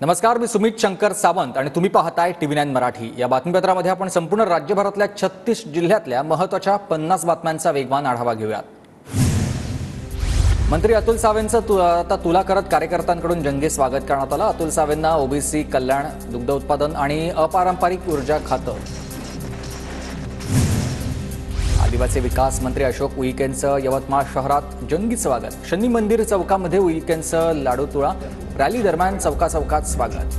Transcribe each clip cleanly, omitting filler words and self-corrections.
नमस्कार, मी सुमित शंकर सावंत आणि तुम्ही पाहताय TV9 मराठी। या बातमीपत्रामध्ये आपण संपूर्ण राज्यभरातल्या 36 जिल्ह्यातल्या महत्त्वाच्या 50 बातम्यांचा वेगवान आढावा घेऊयात। मंत्री अतुल सावेंचं आता तुला करत कार्यकर्त्यांकडून जंगी स्वागत करण्यात आलं। अतुल सावेंना ओबीसी कल्याण, दुग्ध उत्पादन आणि अपारंपरिक ऊर्जा खातं, आदिवासी विकास मंत्री अशोक उईकेंचं यवतमाळ शहरात जंगी स्वागत। शनी मंदिर चौकामध्ये उईकेंचं लाडू तुळा, रॅली दरम्यान चौकाचौकात स्वागत।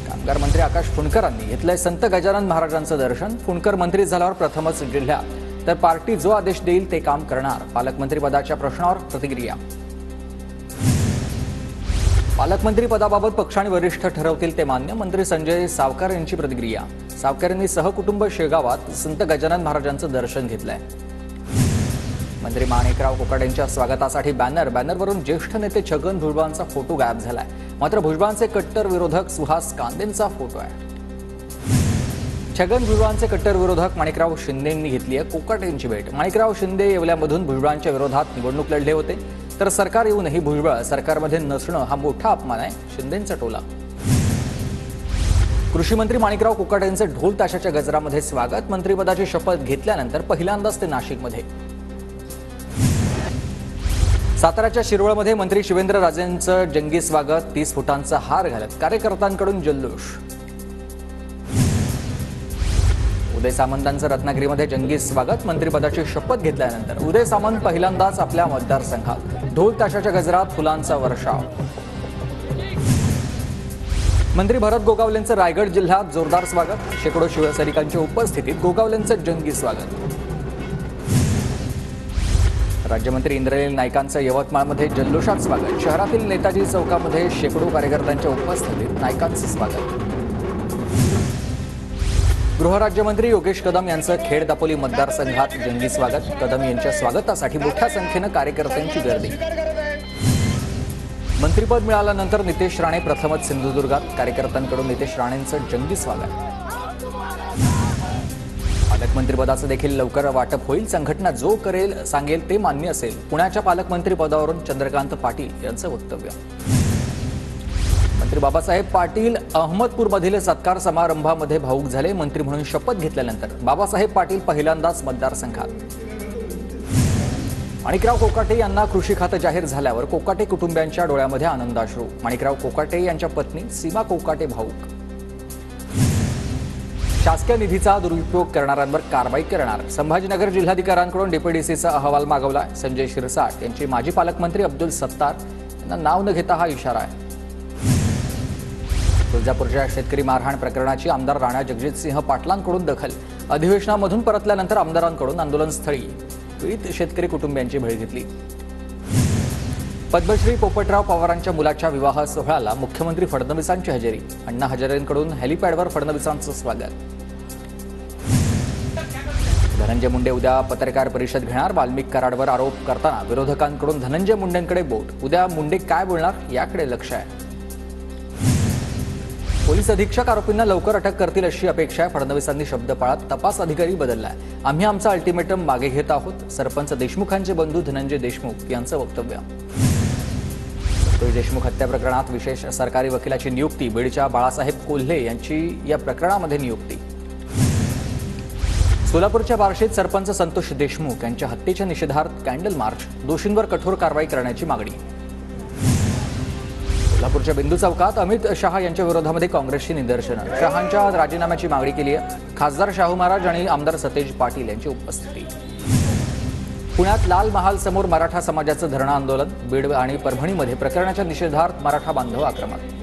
कामगार मंत्री आकाश फुंडकरांनी घेतलंय संत गजानन महाराजांचं दर्शन। फुंडकर मंत्री झाल्यावर प्रथमच जिल्ह्यात, तर पार्टी जो आदेश देईल ते काम करणार। पालकमंत्री पदाच्या प्रश्नावर प्रतिक्रिया। पालकमंत्री पदाबाबत पक्षाने वरिष्ठ ठरवतील ते मान्य, मंत्री संजय सावकार यांची प्रतिक्रिया। सावकार यांनी सहकुटुंब शेगावात संत गजानन महाराजांचं दर्शन घेतलंय। मंत्री माणिकराव कोकाटे यांच्या स्वागतासाठी बॅनरवरून ज्येष्ठ नेते छगन भुजबळांचा फोटो गायब झालाय। मात्र भुजबळांचे कट्टर विरोधक सुहास कांदेंचा फोटो आहे। छगन भुजबळांचे कट्टर विरोधक माणिकराव शिंदेंनी घेतली आहे कोकाटे यांची भेट। माणिकराव शिंदे येवल्यामधून भुजबळांच्या विरोधात निवडणूक लढले होते, तर सरकार येऊनही भुजबळ सरकारमध्ये नसणं हा मोठा अपमान आहे, शिंदेंचा टोला। कृषी मंत्री माणिकराव कोकाटे यांचे ढोल ताशाच्या गजरामध्ये स्वागत। मंत्रिपदाची शपथ घेतल्यानंतर पहिल्यांदाच ते नाशिकमध्ये। साताऱ्याच्या शिरवळमध्ये मंत्री शिवेंद्रराजेंचं जंगी स्वागत। 30 फुटांचा हार घालत कार्यकर्त्यांकडून जल्लोष। उदय सामंतांचं रत्नागिरीमध्ये जंगी स्वागत। मंत्रिपदाची शपथ घेतल्यानंतर उदय सामंत पहिल्यांदाच आपल्या मतदारसंघात। ढोल ताशाच्या गजरात फुलांचा वर्षाव। मंत्री भरत गोगावलेंचं रायगड जिल्ह्यात जोरदार स्वागत। शेकडो शिवसैनिकांच्या उपस्थितीत गोगावलेंचं जंगी स्वागत। राज्यमंत्री इंद्रनील नाईकांचं यवतमाळमध्ये जल्लोषात स्वागत। शहरातील नेताजी चौकामध्ये शेकडो कार्यकर्त्यांच्या उपस्थितीत नाईकांचं स्वागत। गृहराज्यमंत्री योगेश कदम यांचं खेड दापोली मतदारसंघात जंगी स्वागत। कदम यांच्या स्वागतासाठी मोठ्या संख्येनं कार्यकर्त्यांची गर्दी। मंत्रिपद मिळाल्यानंतर नितेश राणे प्रथमच सिंधुदुर्गात। कार्यकर्त्यांकडून नितेश राणेंचं जंगी स्वागत। पालकमंत्रीपदाचं देखील लवकर वाटप होईल। संघटना जो करेल सांगेल ते मान्य असेल। पुण्याच्या पालकमंत्रीपदावरून चंद्रकांत पाटील यांचं वक्तव्य। मंत्री बाबासाहेब पाटील अहमदपूरमधील सत्कार समारंभामध्ये भावूक झाले। मंत्री म्हणून शपथ घेतल्यानंतर बाबासाहेब पाटील पहिल्यांदाच मतदारसंघात। माणिकराव कोकाटे यांना कृषी खातं जाहीर झाल्यावर कोकाटे कुटुंबियांच्या डोळ्यामध्ये आनंदाश्रू। माणिकराव कोकाटे यांच्या पत्नी सीमा कोकाटे भावूक। शासकीय निधीचा दुरुपयोग करणाऱ्यांवर कारवाई करणार। संभाजीनगर जिल्हाधिकाऱ्यांकडून डीपीडीसीचा अहवाल मागवला। संजय शिरसाट यांची माजी पालकमंत्री अब्दुल सत्तार यांना नाव न घेता हा इशारा आहे। तुळजापूरच्या शेतकरी मारहाण प्रकरणाची आमदार राणा जगजितसिंह पाटलांकडून दखल। अधिवेशनामधून परतल्यानंतर आमदारांकडून आंदोलनस्थळी पीडित शेतकरी कुटुंबियांची भेट घेतली। पद्मश्री पोपटराव पवारांच्या मुलाच्या विवाह सोहळ्याला मुख्यमंत्री फडणवीसांची हजेरी। अण्णा हजारेंकडून हेलिपॅडवर फडणवीसांचं स्वागत। धनंजय मुंडे उद्या पत्रकार परिषद घेणार। वाल्मिक कराडवर आरोप करताना विरोधकांकडून धनंजय मुंडेंकडे बोट। उद्या मुंडे काय बोलणार याकडे लक्ष आहे। पोलीस अधीक्षक आरोपींना लवकर अटक करतील अशी अपेक्षा आहे। फडणवीसांनी शब्द पाळत तपास अधिकारी बदललाय। आम्ही आमचा अल्टिमेटम मागे घेत आहोत। सरपंच देशमुखांचे बंधू धनंजय देशमुख यांचं वक्तव्य। संतोष देशमुख हत्या प्रकरणात विशेष सरकारी वकिलाची नियुक्ती। बीडच्या बाळासाहेब कोल्हे यांची या प्रकरणामध्ये नियुक्ती। सोलापूरच्या बार्शीत सरपंच संतोष देशमुख यांच्या हत्येच्या निषेधार्थ कॅन्डल मार्च। दोषींवर कठोर कारवाई करण्याची मागणी। सोलापूरच्या बिंदू चौकात अमित शहा यांच्या विरोधामध्ये काँग्रेसची निदर्शनं। शहांच्या राजीनाम्याची मागणी केली आहे। खासदार शाहू महाराज आणि आमदार सतेज पाटील यांची उपस्थिती। पुण्यात लाल महाल समोर मराठा समाजाचं धरणं आंदोलन। बीड आणि परभणीमध्ये प्रकरणाच्या निषेधार्थ मराठा बांधव आक्रमक।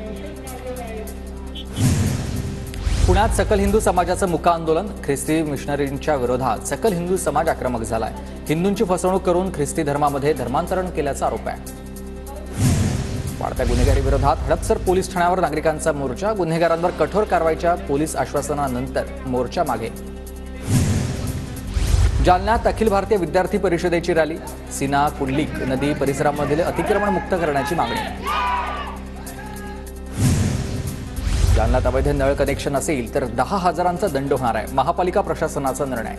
पुण्यात सकल हिंदू समाजाचं मुका आंदोलन। ख्रिस्ती मिशनरींच्या विरोधात सकल हिंदू समाज आक्रमक झालाय। हिंदूंची फसवणूक करून ख्रिस्ती धर्मामध्ये धर्मांतरण केल्याचा आरोप आहे। वाढत्या गुन्हेगारी विरोधात हडपसर पोलीस ठाण्यावर नागरिकांचा मोर्चा। गुन्हेगारांवर कठोर कारवाईच्या पोलीस आश्वासनानंतर मोर्चा मागे। जालन्यात अखिल भारतीय विद्यार्थी परिषदेची रॅली। सीना कुंडलिक नदी परिसरामधील अतिक्रमण मुक्त करण्याची मागणी। जालन्यात अवैध नळ कनेक्शन असेल तर 10,000चा दंड होणार आहे। महापालिका प्रशासनाचा निर्णय।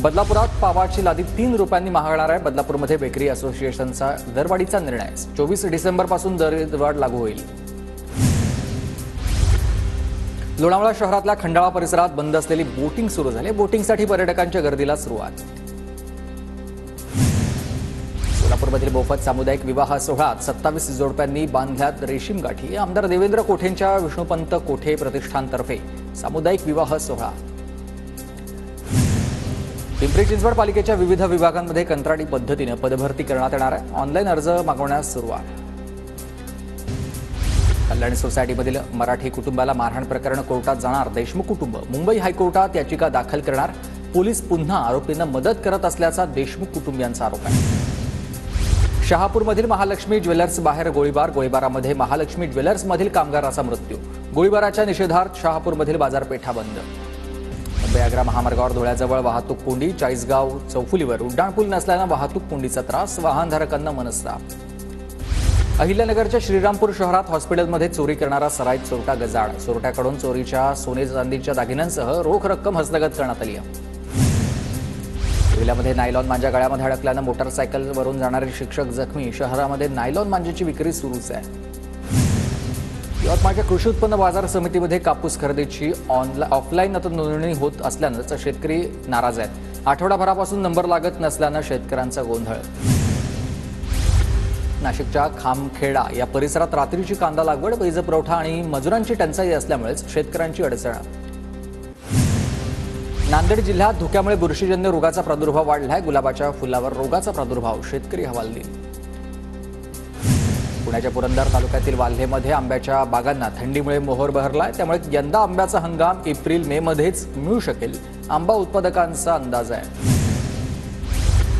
बदलापुरात पावाची लादी 3 रुपयांनी महागणार आहे. बदलापूरमध्ये बेकरी असोसिएशनचा दरवाढीचा निर्णय 24 डिसेंबरपासून दरवाढ लागू होईल. लोणावळा शहरातल्या खंडाळा परिसरात बंद असलेली बोटिंग सुरू झाली. बोटिंगसाठी पर्यटकांच्या गर्दीला सुरुवात. सोलापूरमधील मोफत सामुदायिक विवाह सोहळ्यात 27 जोडप्यांनी बांधल्यात रेशीम गाठी. आमदार देवेंद्र कोठेंच्या विष्णुपंत कोठे प्रतिष्ठानतर्फे सामुदायिक विवाह सोहळा. पिंपरी चिंचवड पालिकेच्या विविध विभागांमध्ये कंत्राटी पद्धतीने पदभरती करण्यात येणार आहे. ऑनलाईन अर्ज मागवण्यास सुरुवात. कल्याणी सोसायटीमधील मराठी कुटुंबाला मारहाण प्रकरण कोर्टात जाणार. देशमुख कुटुंब मुंबई हायकोर्टात याचिका दाखल करणार. पोलीस पुन्हा आरोपींना मदत करत असल्याचा देशमुख कुटुंबियांचा आरोप आहे. शहापूरमधील महालक्ष्मी ज्वेलर्स बाहेर गोळीबारामध्ये महालक्ष्मी ज्वेलर्समधील कामगाराचा मृत्यू. गोळीबाराच्या निषेधार्थ शहापूरमधील बाजारपेठा बंद. मुंबई आग्रा महामार्गावर धुळ्याजवळ वाहतूक कोंडी. चाळीसगाव चौफुलीवर उड्डाणपूल नसल्यानं वाहतूक कोंडीचा त्रास. वाहनधारकांना मनस्ताप. अहिल्यानगरच्या श्रीरामपूर शहरात हॉस्पिटलमध्ये चोरी करणारा सराईत चोरटा गजाआड. चोरट्याकडून चोरीच्या सोने चांदीच्या दागिन्यांसह रोख रक्कम हस्तगत करण्यात आली आहे. विल्यामध्ये नायलॉन मांजा गळ्यामध्ये अडकल्यानं मोटारसायकलवरून जाणारे शिक्षक जखमी. शहरामध्ये नायलॉन मांजाची विक्री सुरूच आहे. यवतमाळच्या कृषी उत्पन्न बाजार समितीमध्ये कापूस खरेदीची ऑफलाईन आता नोंदणी होत असल्यानं शेतकरी नाराज आहेत. आठवडाभरापासून नंबर लागत नसल्यानं शेतकऱ्यांचा गोंधळ. नाशिकच्या खामखेडा या परिसरात रात्रीची कांदा लागवड. वीज पुरवठा आणि मजुरांची टंचाई असल्यामुळेच शेतकऱ्यांची अडचण. नांदेड जिल्ह्यात धुक्यामुळे बुरशीजन्य रोगाचा प्रादुर्भाव वाढलाय. गुलाबाच्या फुलावर रोगाचा प्रादुर्भाव. शेतकरी हवालदिल. पुण्याच्या पुरंदर तालुक्यातील वाल्हेमध्ये आंब्याच्या बागांना थंडीमुळे मोहर बहरलाय. त्यामुळे यंदा आंब्याचा हंगाम एप्रिल मे मध्येच मिळू शकेल, आंबा उत्पादकांचा अंदाज आहे.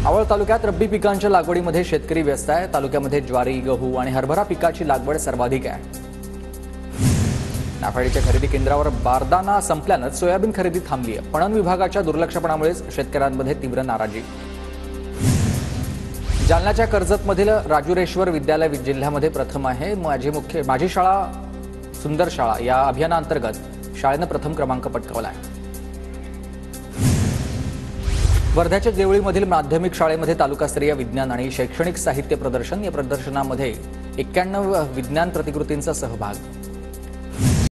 आवळ तालुक्यात रब्बी पिकांच्या लागवडीमध्ये शेतकरी व्यस्त आहे. तालुक्यामध्ये ज्वारी, गहू आणि हरभरा पिकाची लागवड सर्वाधिक आहे. नाफेडच्या खरेदी केंद्रावर बारदाना संपल्यानं सोयाबीन खरेदी थांबली आहे. पणन विभागाच्या दुर्लक्षपणामुळेच शेतकऱ्यांमध्ये तीव्र नाराजी. जालन्याच्या कर्जतमधील राजुरेश्वर विद्यालय जिल्ह्यामध्ये प्रथम आहे. माझी शाळा सुंदर शाळा या अभियानाअंतर्गत शाळेनं प्रथम क्रमांक पटकावला आहे. वर्ध्याच्या देवळीमधील माध्यमिक शाळेमध्ये तालुकास्तरीय विज्ञान आणि शैक्षणिक साहित्य प्रदर्शन. या प्रदर्शनामध्ये 91 विज्ञान प्रतिकृतींचा सहभाग.